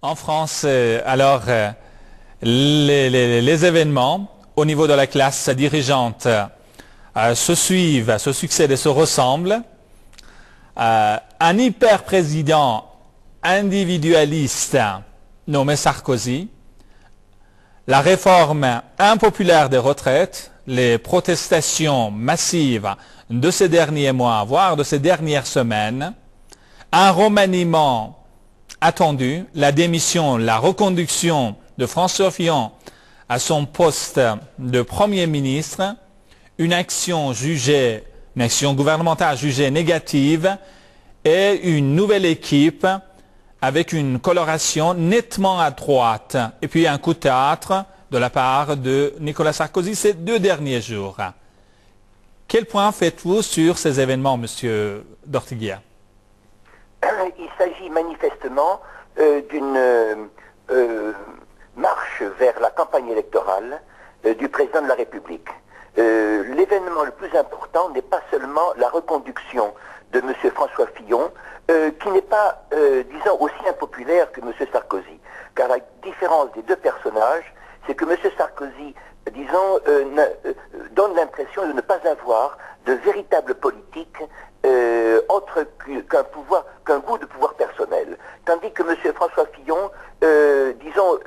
En France, les événements au niveau de la classe dirigeante se suivent, se succèdent et se ressemblent. Un hyper-président individualiste nommé Sarkozy, la réforme impopulaire des retraites, les protestations massives de ces derniers mois, voire de ces dernières semaines, un remaniement attendu, la démission, la reconduction de François Fillon à son poste de Premier ministre, une action gouvernementale jugée négative et une nouvelle équipe avec une coloration nettement à droite. Et puis un coup de théâtre de la part de Nicolas Sarkozy ces 2 derniers jours. Quel point faites-vous sur ces événements, Monsieur d'Ortiguier? Il s'agit manifestement d'une marche vers la campagne électorale du président de la République. L'événement le plus important n'est pas seulement la reconduction de M. François Fillon, qui n'est pas, disons, aussi impopulaire que M. Sarkozy. Car la différence des 2 personnages, c'est que M. Sarkozy, disons, donne l'impression de ne pas avoir de véritable politique autre qu'un goût de pouvoir personnel. Tandis que M. François Fillon, disons,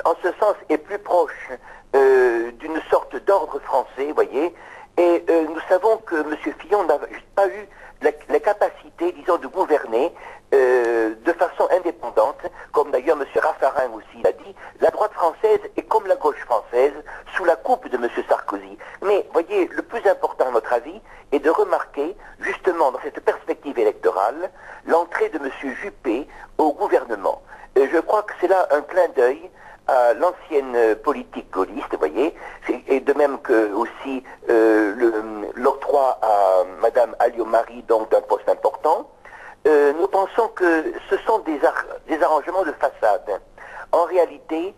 en ce sens, est plus proche d'une sorte d'ordre français, voyez. Et nous savons que M. Fillon n'a pas eu la capacité, disons, de gouverner de façon indépendante, comme d'ailleurs M. Raffarin aussi l'a dit. La droite française est comme la gauche française, sous la coupe de M. Sarkozy. Mais, voyez, le plus important, à notre avis, est de remarquer, justement, dans cette perspective électorale, l'entrée de M. Juppé au gouvernement. Je crois que c'est là un clin d'œil à l'ancienne politique gaulliste, vous voyez, et de même que aussi l'octroi à Madame Alliot-Marie, donc d'un poste important. Nous pensons que ce sont des arrangements de façade. En réalité,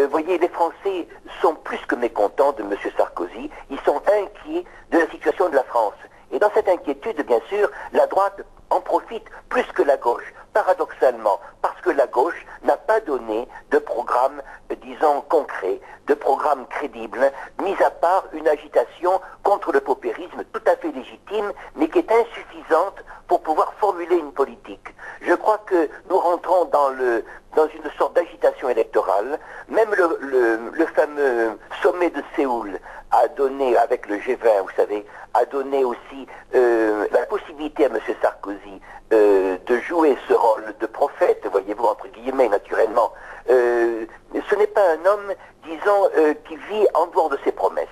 voyez, les Français sont plus que mécontents de M. Sarkozy. Ils sont inquiets de la situation de la France. Et dans cette inquiétude, bien sûr, la droite en profite plus que la gauche, paradoxalement, parce que la gauche n'a pas donné de programme, disons, concret, de programme crédible, mis à part une agitation contre le paupérisme tout à fait légitime, mais qui est insuffisante pour pouvoir formuler une politique. Je crois que nous rentrons dans une sorte d'agitation électorale. Même le fameux sommet de Séoul a donné, avec le G20, vous savez, a donné aussi la possibilité à M. Sarkozy de jouer ce rôle de prophète, voyez-vous, entre guillemets, naturellement. Ce n'est pas un homme, disons, qui vit en dehors de ses promesses.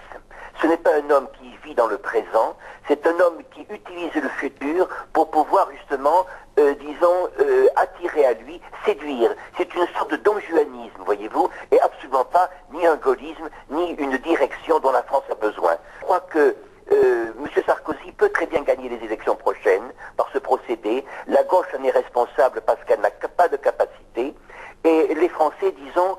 Ce n'est pas un homme qui vit dans le présent, c'est un homme qui utilise le futur pour pouvoir justement, disons, attirer à lui, séduire. C'est une sorte de donjuanisme, voyez-vous, et absolument pas ni un gaullisme, ni une direction dont la France a besoin. Je crois que M. Sarkozy peut très bien gagner les élections prochaines par ce procédé. La gauche en est responsable parce qu'elle n'a pas de capacité. Et les Français, disons,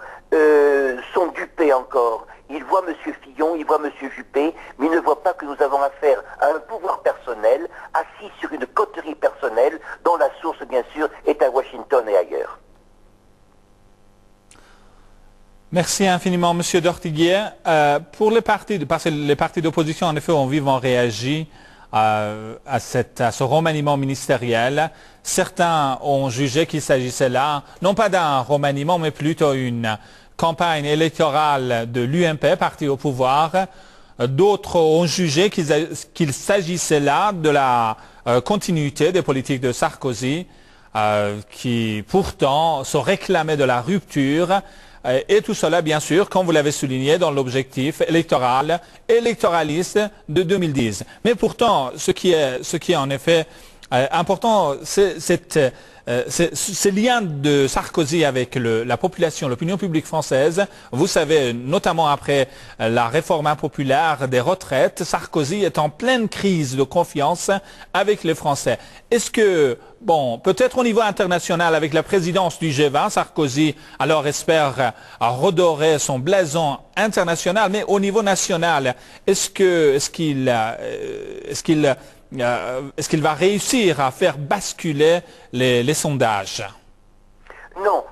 sont dupés encore. Ils voient M. Fillon, ils voient M. Juppé, mais ils ne voient pas que nous avons affaire à un pouvoir personnel, assis sur une coterie personnelle, dont la source, bien sûr, est à Washington et ailleurs. Merci infiniment, Monsieur d'Ortiguier. Pour les partis, parce que les partis d'opposition, en effet, ont vivement réagi à ce remaniement ministériel. Certains ont jugé qu'il s'agissait là, non pas d'un remaniement, mais plutôt une campagne électorale de l'UMP, parti au pouvoir. D'autres ont jugé qu'il s'agissait là de la continuité des politiques de Sarkozy, qui pourtant se réclamait de la rupture. Et tout cela, bien sûr, comme vous l'avez souligné, dans l'objectif électoraliste de 2010. Mais pourtant, ce qui est en effet important, c'est ce lien de Sarkozy avec la population, l'opinion publique française. Vous savez, notamment après la réforme impopulaire des retraites, Sarkozy est en pleine crise de confiance avec les Français. Est-ce que, bon, peut-être au niveau international, avec la présidence du G20, Sarkozy alors espère redorer son blason international, mais au niveau national, est-ce qu'il va réussir à faire basculer les sondages? Non,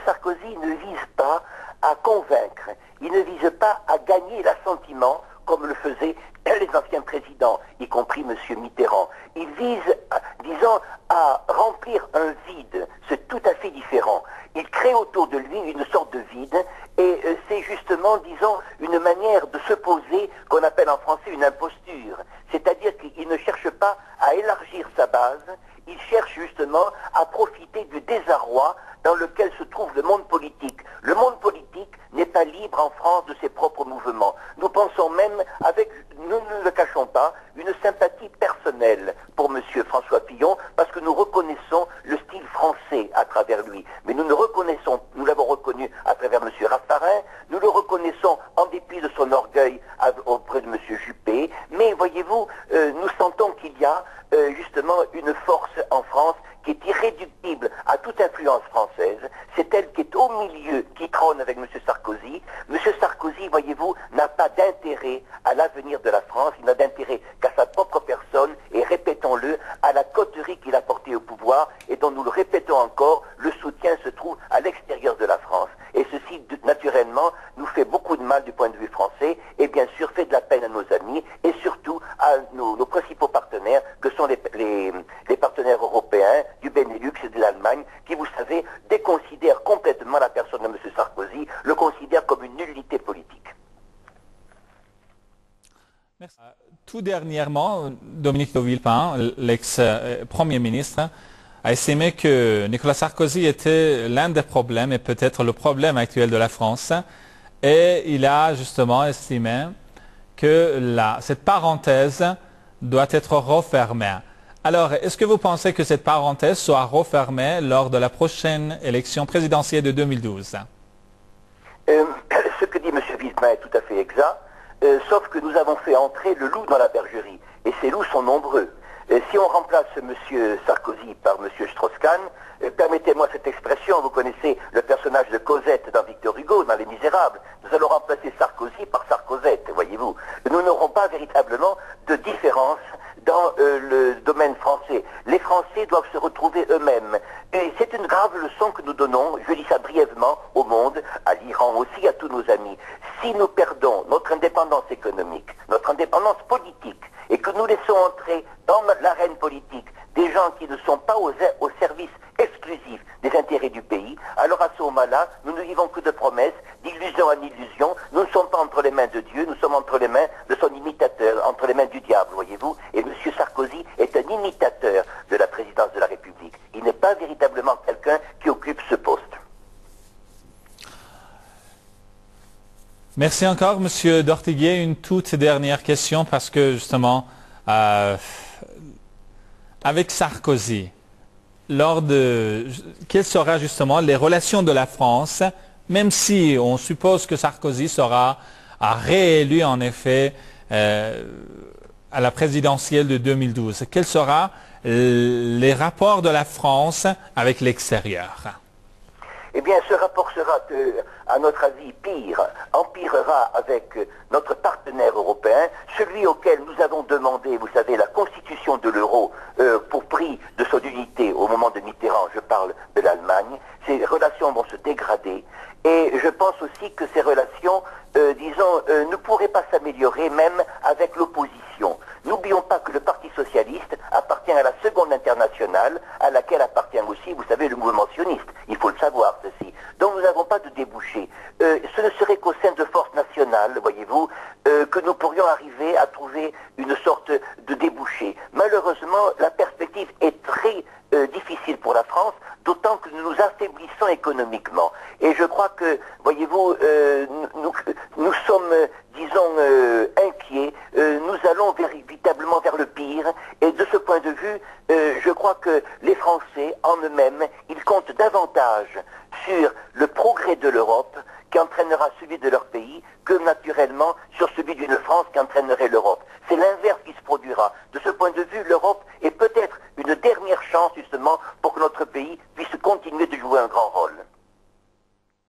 Sarkozy ne vise pas à convaincre, il ne vise pas à gagner l'assentiment comme le faisaient les anciens présidents, y compris M. Mitterrand. Il vise, disons, à remplir un vide. C'est tout à fait différent. Il crée autour de lui une sorte de vide et c'est justement, disons, une manière de se poser qu'on appelle en français une imposture. C'est-à-dire qu'il ne cherche pas à élargir sa base, il cherche justement à profiter du désarroi dans lequel se trouve le monde politique. Le monde politique n'est pas libre en France de ses propres mouvements. Nous pensons même, nous ne le cachons pas, une sympathie personnelle pour M. François Fillon, parce que nous reconnaissons le style français à travers lui. Mais nous l'avons reconnu à travers M. Raffarin, nous le reconnaissons en dépit de son orgueil auprès de M. Juppé, mais voyez-vous, nous sentons qu'il y a justement une force en France qui est irréductible à toute influence française. C'est elle qui est au milieu, qui trône avec M. Sarkozy. M. Sarkozy, voyez-vous, n'a pas d'intérêt à l'avenir de la France, il n'a d'intérêt qu'à sa propre personne et, répétons-le, à la coterie qu'il a portée au pouvoir et dont nous le répétons encore, le soutien se trouve à l'extérieur de la France. Et ceci, naturellement, nous fait beaucoup de mal du point de vue français et bien sûr fait de la peine à nos amis et surtout à nos principaux partenaires que sont les partenaires européens du Benelux et de l'Allemagne qui, vous savez, déconsidèrent complètement la personne de M. Sarkozy, le considèrent comme une nullité politique. Merci. Tout dernièrement, Dominique de Villepin, l'ex-premier ministre, a estimé que Nicolas Sarkozy était l'un des problèmes et peut-être le problème actuel de la France. Et il a justement estimé que cette parenthèse doit être refermée. Alors, est-ce que vous pensez que cette parenthèse sera refermée lors de la prochaine élection présidentielle de 2012? Ce que dit M. Villepin est tout à fait exact, sauf que nous avons fait entrer le loup dans la bergerie. Et ces loups sont nombreux. Si on remplace M. Sarkozy par M. Strauss-Kahn, permettez-moi cette expression, vous connaissez le personnage de Cosette dans Victor Hugo, dans Les Misérables. Nous allons remplacer Sarkozy par Sarkozette, voyez-vous. Nous n'aurons pas véritablement de différence dans le domaine français. Les Français doivent se retrouver eux-mêmes. Et c'est une grave leçon que nous donnons, je dis ça brièvement, au monde, à l'Iran aussi, à tous nos amis. Si nous perdons notre indépendance économique, notre indépendance politique, et que nous laissons entrer dans l'arène politique des gens qui ne sont pas au service exclusif des intérêts du pays, alors à ce moment-là, nous ne vivons que de promesses, d'illusion en illusion. Nous ne sommes pas entre les mains de Dieu, nous sommes entre les mains de son imitateur, entre les mains du diable, voyez-vous. Et M. Sarkozy est un imitateur de la présidence de la République. Il n'est pas véritablement quelqu'un qui occupe ce poste. Merci encore, Monsieur d'Ortiguier. Une toute dernière question parce que justement, avec Sarkozy, quelles seront justement les relations de la France, même si on suppose que Sarkozy sera réélu en effet à la présidentielle de 2012. Quels seront les rapports de la France avec l'extérieur? Eh bien, ce rapport sera, à notre avis, empirera avec notre partenaire européen, celui auquel nous avons demandé, vous savez, la constitution de l'euro pour prix de son unité au moment de Mitterrand, je parle de l'Allemagne. Ces relations vont se dégrader et je pense aussi que ces relations, ne pourraient pas s'améliorer même avec l'opposition. N'oublions pas que le Parti socialiste appartient à la seconde internationale, à laquelle appartient aussi, vous savez, le mouvement sioniste. Il faut le savoir, ceci. Donc nous n'avons pas de débouché. Ce ne serait qu'au sein de forces nationales, voyez-vous, que nous pourrions arriver à trouver une sorte de débouché. Malheureusement, la perspective est très difficile pour la France, d'autant que nous nous affaiblissons économiquement. Et je crois que, voyez-vous, nous sommes, inquiets, nous allons véritablement vers le pire, et de ce point de vue, je crois que les Français, en eux-mêmes, ils comptent davantage sur le progrès de l'Europe, qui entraînera celui de leur pays, que naturellement sur celui d'une France qui entraînerait l'Europe. C'est l'inverse qui se produira. De ce point de vue, l'Europe est peut-être une dernière chance justement pour que notre pays puisse continuer de jouer un grand rôle.